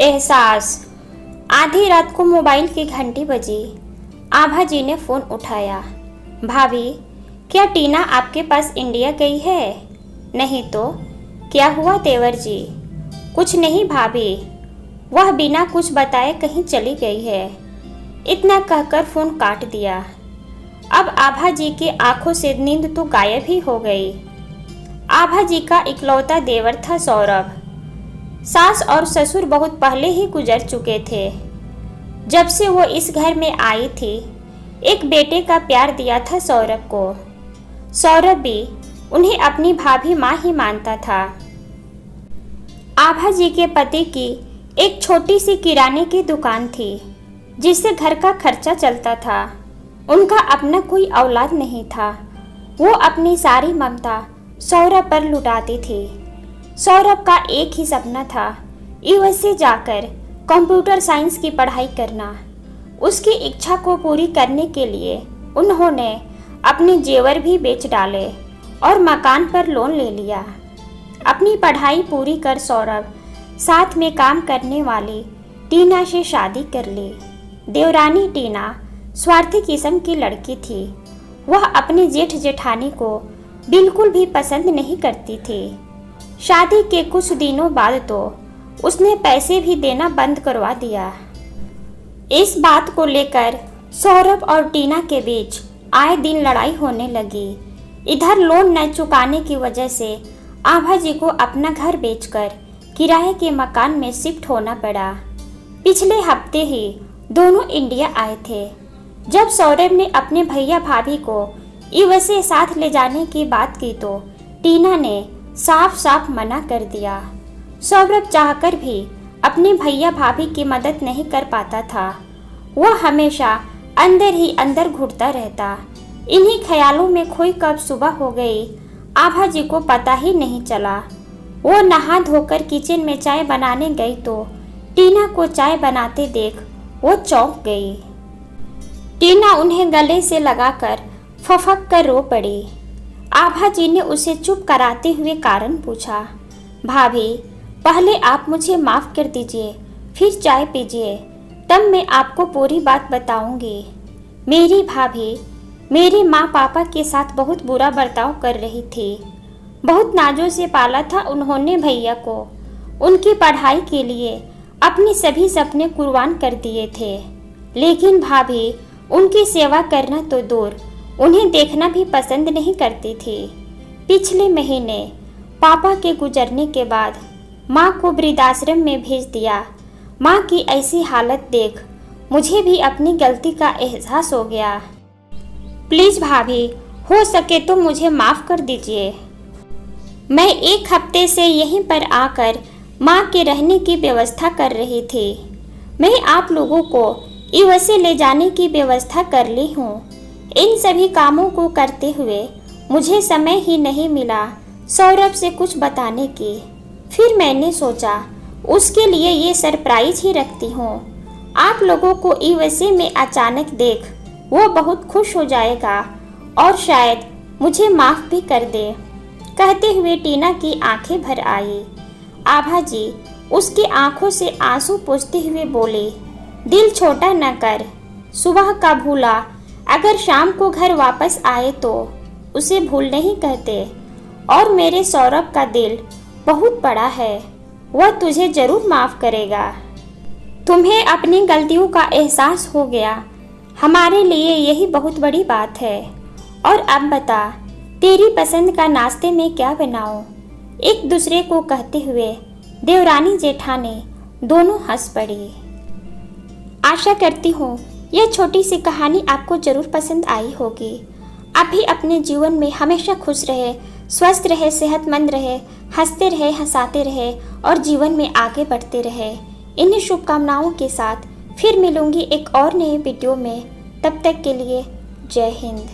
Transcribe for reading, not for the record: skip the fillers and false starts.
एहसास। आधी रात को मोबाइल की घंटी बजी। आभा जी ने फ़ोन उठाया। भाभी, क्या टीना आपके पास इंडिया गई है? नहीं तो क्या हुआ देवर जी? कुछ नहीं भाभी, वह बिना कुछ बताए कहीं चली गई है। इतना कहकर फ़ोन काट दिया। अब आभा जी की आंखों से नींद तो गायब ही हो गई। आभा जी का इकलौता देवर था सौरभ। सास और ससुर बहुत पहले ही गुजर चुके थे। जब से वो इस घर में आई थी, एक बेटे का प्यार दिया था सौरभ को। सौरभ भी उन्हें अपनी भाभी माँ ही मानता था। आभा जी के पति की एक छोटी सी किराने की दुकान थी, जिससे घर का खर्चा चलता था। उनका अपना कोई औलाद नहीं था। वो अपनी सारी ममता सौरभ पर लुटाती थी। सौरभ का एक ही सपना था, यूएसए जाकर कंप्यूटर साइंस की पढ़ाई करना। उसकी इच्छा को पूरी करने के लिए उन्होंने अपने जेवर भी बेच डाले और मकान पर लोन ले लिया। अपनी पढ़ाई पूरी कर सौरभ साथ में काम करने वाली टीना से शादी कर ली। देवरानी टीना स्वार्थी किस्म की लड़की थी। वह अपने जेठ जेठानी को बिल्कुल भी पसंद नहीं करती थी। शादी के कुछ दिनों बाद तो उसने पैसे भी देना बंद करवा दिया। इस बात को लेकर सौरभ और टीना के बीच आए दिन लड़ाई होने लगी। इधर लोन न चुकाने की वजह से आभा जी को अपना घर बेचकर किराए के मकान में शिफ्ट होना पड़ा। पिछले हफ्ते ही दोनों इंडिया आए थे। जब सौरभ ने अपने भैया भाभी को यूएसए साथ ले जाने की बात की तो टीना ने साफ साफ मना कर दिया। सौरभ चाहकर भी अपने भैया भाभी की मदद नहीं कर पाता था। वह हमेशा अंदर ही अंदर घुटता रहता। इन्हीं ख्यालों में खोई कब सुबह हो गई, आभा जी को पता ही नहीं चला। वो नहा धोकर किचन में चाय बनाने गई तो टीना को चाय बनाते देख वो चौंक गई। टीना उन्हें गले से लगाकर फफक कर रो पड़ी। आभा जी ने उसे चुप कराते हुए कारण पूछा। भाभी, पहले आप मुझे माफ़ कर दीजिए, फिर चाय पीजिए, तब मैं आपको पूरी बात बताऊंगी। मेरी भाभी मेरे माँ पापा के साथ बहुत बुरा बर्ताव कर रही थी। बहुत नाजों से पाला था उन्होंने भैया को। उनकी पढ़ाई के लिए अपने सभी सपने कुर्बान कर दिए थे। लेकिन भाभी उनकी सेवा करना तो दूर, उन्हें देखना भी पसंद नहीं करती थी। पिछले महीने पापा के गुजरने के बाद माँ को वृद्धाश्रम में भेज दिया। माँ की ऐसी हालत देख मुझे भी अपनी गलती का एहसास हो गया। प्लीज़ भाभी, हो सके तो मुझे माफ़ कर दीजिए। मैं एक हफ्ते से यहीं पर आकर माँ के रहने की व्यवस्था कर रही थी। मैं आप लोगों को यूएसए ले जाने की व्यवस्था कर ली हूँ। इन सभी कामों को करते हुए मुझे समय ही नहीं मिला सौरभ से कुछ बताने की। फिर मैंने सोचा उसके लिए ये सरप्राइज ही रखती हूँ। आप लोगों को यूएसए में अचानक देख वो बहुत खुश हो जाएगा और शायद मुझे माफ़ भी कर दे। कहते हुए टीना की आंखें भर आई। आभा जी उसकी आंखों से आंसू पोंछते हुए बोले, दिल छोटा न कर। सुबह का भूला अगर शाम को घर वापस आए तो उसे भूल नहीं कहते। और मेरे सौरभ का दिल बहुत बड़ा है, वह तुझे जरूर माफ़ करेगा। तुम्हें अपनी गलतियों का एहसास हो गया, हमारे लिए यही बहुत बड़ी बात है। और अब बता, तेरी पसंद का नाश्ते में क्या बनाऊं? एक दूसरे को कहते हुए देवरानी जेठानी दोनों हंस पड़ी। आशा करती हूँ यह छोटी सी कहानी आपको ज़रूर पसंद आई होगी। आप भी अपने जीवन में हमेशा खुश रहे, स्वस्थ रहे, सेहतमंद रहे, हंसते रहे, हंसाते रहे और जीवन में आगे बढ़ते रहे। इन्हीं शुभकामनाओं के साथ फिर मिलूंगी एक और नए वीडियो में। तब तक के लिए जय हिंद।